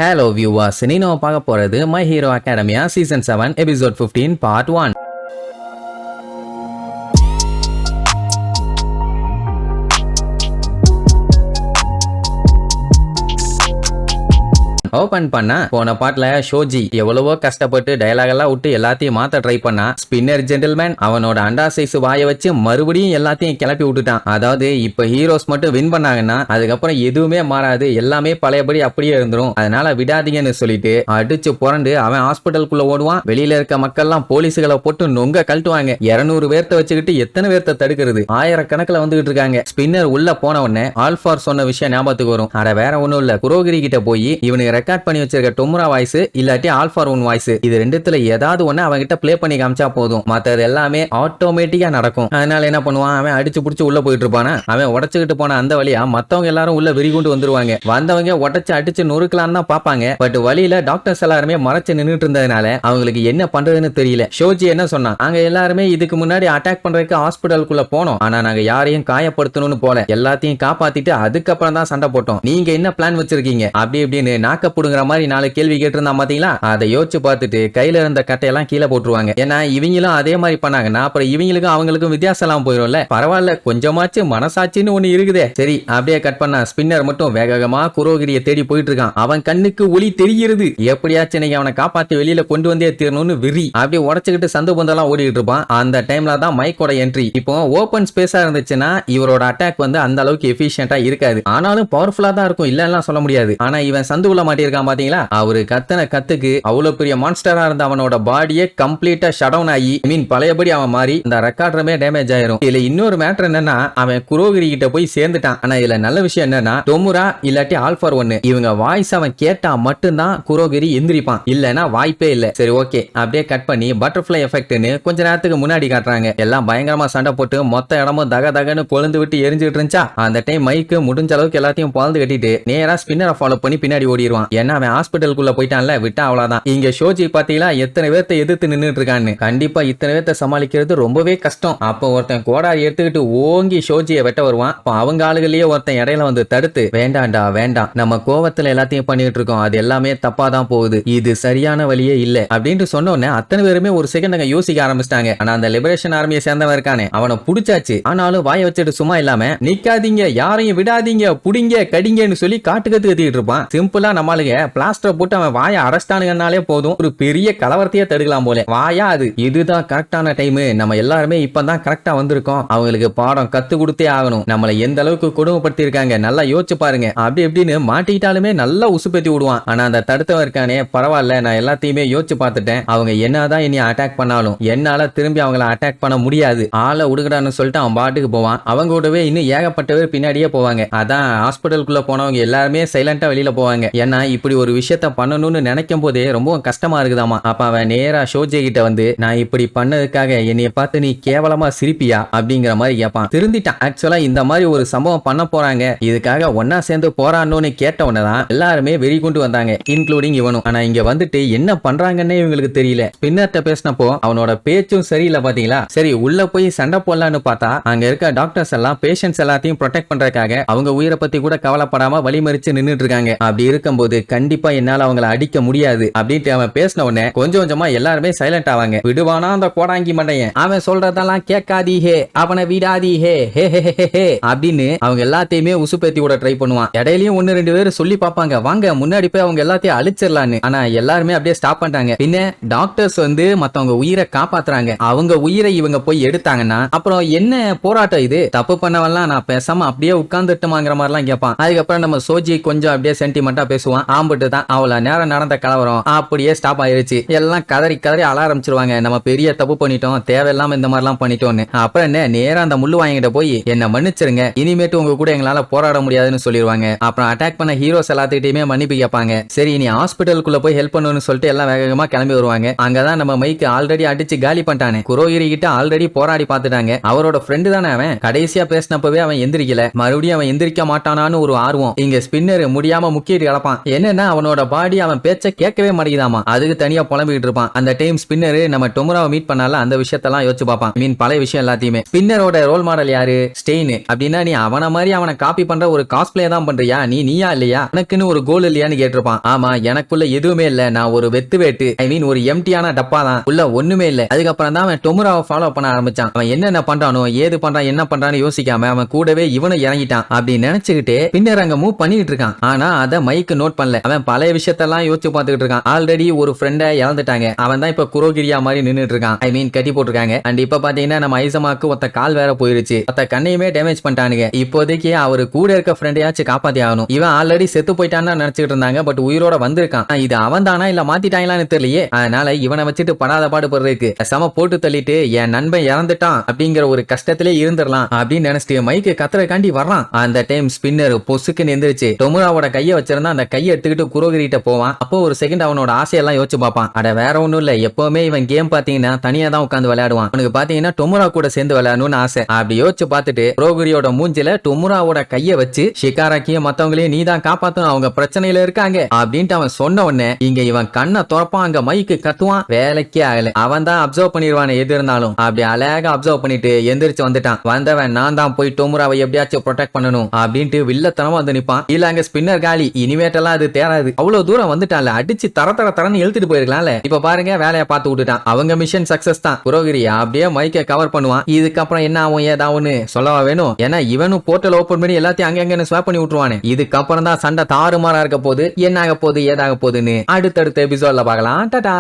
Hello viewers, நீ நம்ம பார்க்க போறது My Hero Academia Season 7 Episode 15 Part 1. Open பண்ண போன பாட்டுல ஷோஜி எவ்வளவோ கஷ்டப்பட்டு டயலாக் எல்லாம் விட்டு எல்லாத்தையும் மாத்த ட்ரை பண்ணா. ஸ்பின்னர் ஜென்டில்மேன் அவனோட அண்டா சைஸ் வாய வச்சு மறுபடியும் எல்லாத்தையும் கிளப்பி விட்டுட்டான். அதாவது இப்ப ஹீரோஸ் மட்டும் வின் பண்ணாங்கன்னா அதுக்கப்புறம் எதுவுமே மாறாது, எல்லாமே பழையபடி அப்படியே இருந்துரும், அதனால விடாதீங்கன்னு சொல்லிட்டு அடிச்சு புரண்டு அவன் ஹாஸ்பிட்டலுக்குள்ள ஓடுவான். வெளியில இருக்க மக்கள் எல்லாம் போலீஸுகளை போட்டு நொங்க கழட்டுவாங்க. 200 பேர்த்த வச்சுக்கிட்டு எத்தனை பேர்த்த தடுக்கிறது, ஆயிரக்கணக்கில் வந்துகிட்டு இருக்காங்க. ஸ்பின்னர் உள்ள போன உடனே ஆல்ஃபார் சொன்ன விஷயம் ஞாபகத்துக்கு வரும். அட வேற ஒண்ணும் இல்ல, குரோகிரி கிட்ட போய் இவனுக்கு ரெக்கார்ட் பண்ணி வச்சிருக்க டொமுரா வாய்ஸ் இல்லாட்டி ஆல்ஃபார் ஒன் வாய்ஸ், இது ரெண்டுத்துல ஏதாவது ஒண்ணு அவன்கிட்ட ப்ளே பண்ணி காமிச்சா போதும், மத்தது எல்லாமே ஆட்டோமேட்டிக்கா நடக்கும். அதனால என்ன பண்ணுவான், அவன் அடிச்சு புடிச்சு உள்ள போயிட்டு இருப்பானா. அவன் உடச்சுக்கிட்டு போன அந்த வழியா மத்தவங்க எல்லாரும் உள்ள விரிகொண்டு வந்துருவாங்க. வந்தவங்க உடச்சு அடிச்சு நொறுக்கலான்னு தான் பாப்பாங்க. பட் வழியில டாக்டர்ஸ் எல்லாருமே மறைச்சு நின்றுட்டு இருந்ததுனால அவங்களுக்கு என்ன பண்றதுன்னு தெரியல. ஷோஜி என்ன சொன்னா, நாங்க எல்லாருமே இதுக்கு முன்னாடி அட்டாக் பண்றதுக்கு ஹாஸ்பிட்டலுக்குள்ள போனோம், ஆனா நாங்க யாரையும் காயப்படுத்தணும்னு போல, எல்லாத்தையும் காப்பாத்திட்டு அதுக்கப்புறம் தான் சண்டை போட்டோம். நீங்க என்ன பிளான் வச்சிருக்கீங்க அப்படி இப்படின்னு நாக்கப்புடுங்கிற மாதிரி 4 கேள்வி கேட்டிருந்தா பாத்தீங்களா. அதை யோசிச்சு பார்த்துட்டு கையில இருந்த கட்டையெல்லாம் கீழே போட்டுருவாங்க. ஏன்னா இவங்களும் அதே மாதிரி பண்ணாங்கன்னா அப்புறம் இவங்களுக்கும் அவங்களுக்கும் வித்தியாசம் எல்லாம் போயிடும்ல. பரவாயில்ல, கொஞ்சமாச்சு மனசாட்சின்னு ஒண்ணு இருக்குதே. சரி அப்படியே கட் பண்ணா. ஸ்பின்னர் மட்டும் வேகமா குரோகிரியை தேடி போயிட்டு இருக்கான். அவன் கண்ணுக்கு ஒளி தெரிகிறது. எப்படியாச்சும் நீங்க அவனை காப்பாத்தி வெளியில கொண்டு வந்தே தீரணும்னு விரி அப்படியே உடச்சுக்கிட்டு சந்து பந்தெல்லாம் ஓடிட்டு இருப்பான். அந்த டைம்ல தான் மைக்கோட என்ட்ரி. இப்போ ஓபன் ஸ்பேஸா இருந்துச்சுன்னா இவரோட அட்டாக் வந்து அந்த அளவுக்கு எஃபிஷியன்ட்டா இருக்காது, ஆனாலும் பவர்ஃபுல்லா தான் இருக்கும், இல்லன்னா சொல்ல முடியாது. ஆனா இவன் சந்து உள்ள மாட்டிருக்கான் பாத்தீங்களா. அவரு கத்தன கத்துக்கு அவ்வளவு பெரிய மான்ஸ்டரா இருந்த அவனோட பாடியே கம்ப்ளீட்டா ஷட் டவுன் ஆகி பழையபடி அவன் மாறி இந்த ரெக்கார்டருமே டேமேஜ் ஆயிரும். இதுல இன்னொரு மேட்டர் என்னன்னா, அவன் குரோகிரி கிட்ட போய் சேர்ந்துட்டான். ஆனா இதுல நல்ல விஷயம் என்னன்னா, டொமுரா இல்லாட்டி ஆல்ஃபார் ஒன்னு இவங்க வாய்ஸ் அவன் கேட்டா மட்டும்தான் குரோகிரி எந்திரிப்பான், இல்லனா வாய்ப்பே இல்ல. சரி ஓகே, அப்படியே கட் பண்ணி பட்டர்ஃபிளை எஃபெக்ட்னு கொஞ்ச நேரத்துக்கு முன்னாடி காட்டுறாங்க. எல்லாம் பயங்கரமா சண்டை போட்டு மொத்த இடமும் தக தகன்னு கொழுந்து விட்டு எரிஞ்சுட்டு இருந்துச்சா. அந்த டைம் மைக்கு முடிஞ்ச அளவுக்கு எல்லாத்தையும் பாழ்ந்து கட்டிட்டு நேரா ஸ்பின்னரை ஃபாலோ பண்ணி பின்னாடி ஓடிடுவான். ஏன்னா அவன் ஹாஸ்பிட்டலுக்குள்ள போயிட்டான்ல, விட்டா அவ்வளவுதான். இங்க ஷோஜி பாத்தீங்களா எத்தனை பேர்த்த எதிர்த்து நின்னுட்டு இருக்கான்னு. கண்டிப்பா இத்தனை பேர்த்த சமாளிக்கிறது ரொம்பவே கஷ்டம். அப்ப ஒருத்தன் கோடாரி எடுத்துக்கிட்டு ஓங்கி ஷோஜியை வெட்ட வருவான். அப்ப அவங்க ஆளுகளையே ஒருத்தன் இடையில வந்து தடுத்து, வேண்டாண்டா வேண்டாம், நம்ம கோவத்துல எல்லாத்தையும் பண்ணிட்டு இருக்கோம், அது எல்லாமே தப்பா தான் போகுது, இது சரியான வழியே இல்ல அப்படின்னு சொன்ன உடனே அத்தனை பேருமே ஒரு செகண்ட் அங்க யோசிக்க ஆரம்பிச்சிட்டாங்க. ஆனா அந்த லிபரேஷன் ஆர்மியை சேர்ந்தவன் இருக்கானே அவனை புடிச்சாச்சு. ஆனாலும் வாய வச்சுட்டு சும்மா இல்லாம நிக்காதீங்க, யாரையும் விடாதீங்க, புடிங்க கடிங்கன்னு சொல்லி காட்டு கத்து கத்திட்டு இருப்பான். சிம்பிளா நம்மளுக்கு பிளாஸ்டர் போட்டு அவன் வாயை அடைச்சிட்டானுங்கனாலே போதும், ஒரு பெரிய கலவரத்தையே தடுக்கலாம் போல. வாயா அது, இதுதான் கரெக்டான டைம், நம்ம எல்லாருமே இப்பதான் கரெக்டா வந்திருக்கோம், அவங்களுக்கு பாடம் கத்து கொடுத்தே ஆகணும், நம்மளை எந்த அளவுக்கு கொடுமைப்படுத்தி இருக்காங்க நல்லா யோசிச்சு பாருங்க அப்படி எப்படின்னு மாட்டிக்கிட்டாலுமே நல்லா உசுப்பேத்தி விடுவான். ஆனா அந்த தடுத்தவன் இருக்கானே, பரவாயில்ல நான் எல்லாத்தையுமே யோசிச்சு பார்த்துட்டேன், அவங்க என்னதான் இனி அட்டாக் பண்ணாலும் என்னால திரும்பி அவங்கள அட்டாக் பண்ண முடியாது, ஆளை உடுக்கடான்னு சொல்லிட்டு அவன் பாட்டுக்கு போவான். அவங்க கூடவே இன்னும் ஏகப்பட்டவர் பின்னாடியே போவாங்க. அதான் ஹாஸ்பிட்டலுக்குள்ள போனவங்க எல்லாருமே சைலண்டா வெளியில போவாங்க. ஏன்னா இப்படி ஒரு விஷயத்த பண்ணணும்னு நினைக்கும் போதே ரொம்ப கஷ்டமா இருக்குதாமா. அப்ப அவன் நேரா ஷோஜி கிட்ட வந்து, நான் இப்படி பண்ணதுக்காக என்னைய பார்த்து நீ கேவலமா சிரிப்பியா அப்படிங்கிற மாதிரி கேட்பான். திருந்திட்டான். ஆக்சுவலா இந்த மாதிரி ஒரு சம்பவம் பண்ண போறாங்க, இதுக்காக ஒன்னா சேர்ந்து போராடணும்னு கேட்ட உடனேதான் எல்லாருமே வெறி கொண்டு வந்தாங்க, இன்க்ளூடிங் இவனும். ஆனா இங்க வந்துட்டு என்ன பண்றாங்கன்னே இவங்களுக்கு தெரியல. ஸ்பின்னர்ட்ட பேசினப்போ அவனோட பேச்சும் சரியில்லை பாத்தீங்களா. சரி உள்ள போய் சண்டை போடலான்னு பார்த்தா அங்க இருக்க டாக்டர்ஸ் எல்லாம் பேஷண்ட்ஸ் எல்லாத்தையும் ப்ரொடெக்ட் பண்றதுக்காக அவங்க உயிரை பத்தி கூட கவலைப்படாம வழிமறிச்சு நின்னுட்டு இருக்காங்க. அப்படி இருக்கும்போது கண்டிப்பா என்னால அவங்களை அடிக்க முடியாது அப்படின்ட்டு அவன் பேசின உடனே கொஞ்சம் கொஞ்சமா எல்லாருமே சைலண்ட் ஆவாங்க. விடுவானா அந்த கோடாங்கி மண்டையன், அவன் சொல்றதெல்லாம் கேட்காதீஹே, அவனை விடாதீஹே ஹே ஹே ஹே ஹே அப்படின்னு அவங்க எல்லாத்தையுமே உசுப்பேத்தி விட ட்ரை பண்ணுவான். இடையிலயும் 1-2 பேர் சொல்லி பாப்பாங்க, வாங்க முன்னாடி போய் அவங்க எல்லாத்தையும் அழிச்சிடலான்னு. ஆனா எல்லாருமே அப்படியே ஸ்டாப் பண்ணிட்டாங்க. பின்ன டாக்டர்ஸ் வந்து மத்தவங்க உயிரை காப்பாத்துறாங்க, அவங்க உயிரை இவங்க போய் எடுத்தாங்கன்னா அப்புறம் என்ன போராட்டம் இது, தப்பு பண்ணவெல்லாம் நான் பேசாம அப்படியே உட்கார்ந்துட்டுமாங்கிற மாதிரிலாம் கேட்பான். அதுக்கப்புறம் நம்ம சோஜி கொஞ்சம் அப்படியே சென்டிமெண்டா பேசுவான். ஆம்பிட்டு தான் அவ்வளவு நேரம் நடந்த கலவரம் அப்படியே ஸ்டாப் ஆயிருச்சு, எல்லாம் கதறி கதறி அழ ஆரம்பிச்சிருவாங்க, நம்ம பெரிய தப்பு பண்ணிட்டோம், தேவையில்லாம இந்த மாதிரிலாம் பண்ணிட்டோம்னு. அப்புறம் என்ன நேரா அந்த முள்ளு வாங்கிட்ட போய் என்ன மன்னிச்சிருங்க, இனிமேட்டு உங்க கூட எங்களால போராட முடியாதுன்னு சொல்லிடுவாங்க. அப்புறம் அட்டாக் பண்ண ஹீரோஸ் எல்லாத்துக்கிட்டையுமே மன்னிப்பு கேட்பாங்க. சரி நீ ஹாஸ்பிட்டலுக்குள்ள போய் ஹெல்ப் பண்ணணும்னு சொல்லிட்டு எல்லாம் வேகமா கிளம்பி வருவாங்க. அங்கதான் நம்ம மைக்கு ஆல்ரெடி அடிச்சு காலி பண்ணிட்டானே, குரோகிரி கிட்ட ஆல்ரெடி போராடி பார்த்துட்டாங்க. அவரோட ஃப்ரெண்டு தானே அவன், கடைசியா பேசினப்பவே அவன் எந்திரிக்கல, மறுபடியும் அவன் எந்திரிக்க மாட்டானான்னு ஒரு ஆர்வம். இங்க ஸ்பின்னர் முடியாம முக்கிட்டு கிடப்பான். என்னன்னா அவனோட பாடி அவன் பேச்ச கேட்கவே மாட்டேங்குதாமா. அதுக்கு தனியா புலம்பிட்டு இருப்பான். அந்த டைம் ஸ்பின்னர் நம்ம டொமுராவை மீட் பண்ணால அந்த விஷயத்தெல்லாம் யோசிச்சு பார்ப்பான். மீன் பழைய விஷயம் எல்லாத்தையுமே. ஸ்பின்னரோட ரோல் மாடல் யாரு? ஸ்டெயின். அப்படின்னா நீ அவன மாதிரி அவனை காப்பி பண்ற ஒரு காஸ்பிளே தான் பண்றியா? நீயா இல்லையா? எனக்குன்னு ஒரு கோல் இல்லையான்னு கேட்டிருப்பான். ஆமா, எனக்குள்ள எதுவுமே இல்ல, நான் ஒரு வெத்து வேட்டு, ஐ மீன் ஒரு எம்டியான டப்பா தான், உள்ள ஒண்ணுமே இல்ல. அதுக்கப்புறம் தான் அவன் டொமுராவை ஃபாலோ பண்ண ஆரம்பிச்சான். அவன் என்னென்ன பண்றானோ ஏது பண்றான் என்ன பண்றான்னு யோசிக்காம அவன் கூடவே இவனும் இறங்கிட்டான். அப்படி நினைச்சுக்கிட்டு பின்னர் அங்க மூவ் பண்ணிட்டு இருக்கான். ஆனா அத மைக்கு நோட் பண்ணல. அவன் பழைய விஷயத்தெல்லாம் யோசிச்சு பார்த்துட்டு இருக்கான். ஆல்ரெடி ஒரு ஃப்ரெண்ட இழந்துட்டாங்க. அவன் தான் இப்ப குரோகிரியா மாதிரி நின்னுட்டு இருக்கான். ஐ மீன் கட்டி போட்டிருக்காங்க. அண்ட் இப்ப பாத்தீங்கன்னா நம்ம ஐசமாக்கு ஒத்த கால் வேற போயிருச்சு. ஒத்த கண்ணையுமே டேமேஜ் பண்ணிட்டானுங்க. இப்போதைக்கு அவரு கூட இருக்க ஃப்ரெண்டையாச்சும் காப்பாத்தி ஆகணும். இவன் ஆல்ரெடி செத்து போயிட்டான்னு நினைச்சிட்டு இருந்தாங்க. பட் உயிரோட வந்திருக்கான். இது அவன் தானா இல்ல மாத்திட்டாங்களான்னு தெரியலையே. அதனால இவனை வச்சுட்டு படாத பாடுபடுறதுக்கு சம போட்டு தள்ளிட்டு என் நண்பன் இறந்துட்டான் அப்படிங்கிற ஒரு கஷ்டத்திலே இருந்துடலாம் அப்படின்னு நினைச்சிட்டு மைக்கு கத்துறக்காண்டி வர்றான். அந்த டைம் ஸ்பின்னர் பொசுக்குன்னு எந்திரிச்சு டொமுராவோட கையை வச்சிருந்தா அந்த கையை எடுத்துக்கிட்டு குரோகிரிட்ட போவான். அப்போ ஒரு செகண்ட் அவனோட ஆசையெல்லாம் யோசிச்சு பார்ப்பான். அட வேற ஒண்ணும் இல்ல, எப்பவுமே இவன் கேம் பாத்தீங்கன்னா தனியா தான் உட்காந்து விளையாடுவான். அவனுக்கு பாத்தீங்கன்னா டொமுரா கூட சேர்ந்து விளையாடணும்னு ஆசை. அப்படி யோசிச்சு பார்த்துட்டு குரோகிரியோட மூஞ்சில டொமுராவோட கையை வச்சு ஷிகாராக்கியும் மத்தவங்களையும் நீ தான் காப்பாத்தணும், அவங்க பிரச்சனையில இருக்காங்க அப்படின்ட்டு அவன் சொன்ன உடனே இங்க இவன் கண்ணை துறப்பான். அங்க மைக்கு கத்துவான். வேலைக்கே ஆகல. அவன் தான் அப்சர்வ் பண்ணிடுவான் எது இருந்தாலும். அப்படி அழகா அப்சர்வ் பண்ணிட்டு எந்திரிச்சு வந்துட்டான். வந்தவன் நான் தான் போய் டொமுராவை எப்படியாச்சும் ப்ரொடெக்ட் பண்ணணும் அப்படின்ட்டு வில்லத்தனமா வந்து நிப்பான். இல்ல அங்க ஸ்பின்னர் காலி, இனிமேட்டெல்லாம் அது தேராது, அவ்வளவு தூரம் வந்துட்டான்ல, அடிச்சு தரன்னு இழுத்துட்டு போயிருக்கலாம்ல. இப்ப பாருங்க வேலையை பார்த்து விட்டுட்டான். அவங்க மிஷன் சக்சஸ் தான். குரோகிரி அப்படியே மைக்கை கவர் பண்ணுவான். இதுக்கப்புறம் என்ன ஆகும் ஏதாவுன்னு சொல்லவா வேணும்? ஏன்னா இவனும் போர்ட்டல் ஓபன் பண்ணி எல்லாத்தையும் அங்க ஸ்வாப் பண்ணி விட்டுருவானு. இதுக்கப்புறம் தான் சண்டை தாறுமாறா இருக்க போது. என்ன ஆக போகுது ஏதாக போகுதுன்னு அடுத்தடுத்த எபிசோட்ல பார்க்கலாம். டாடா.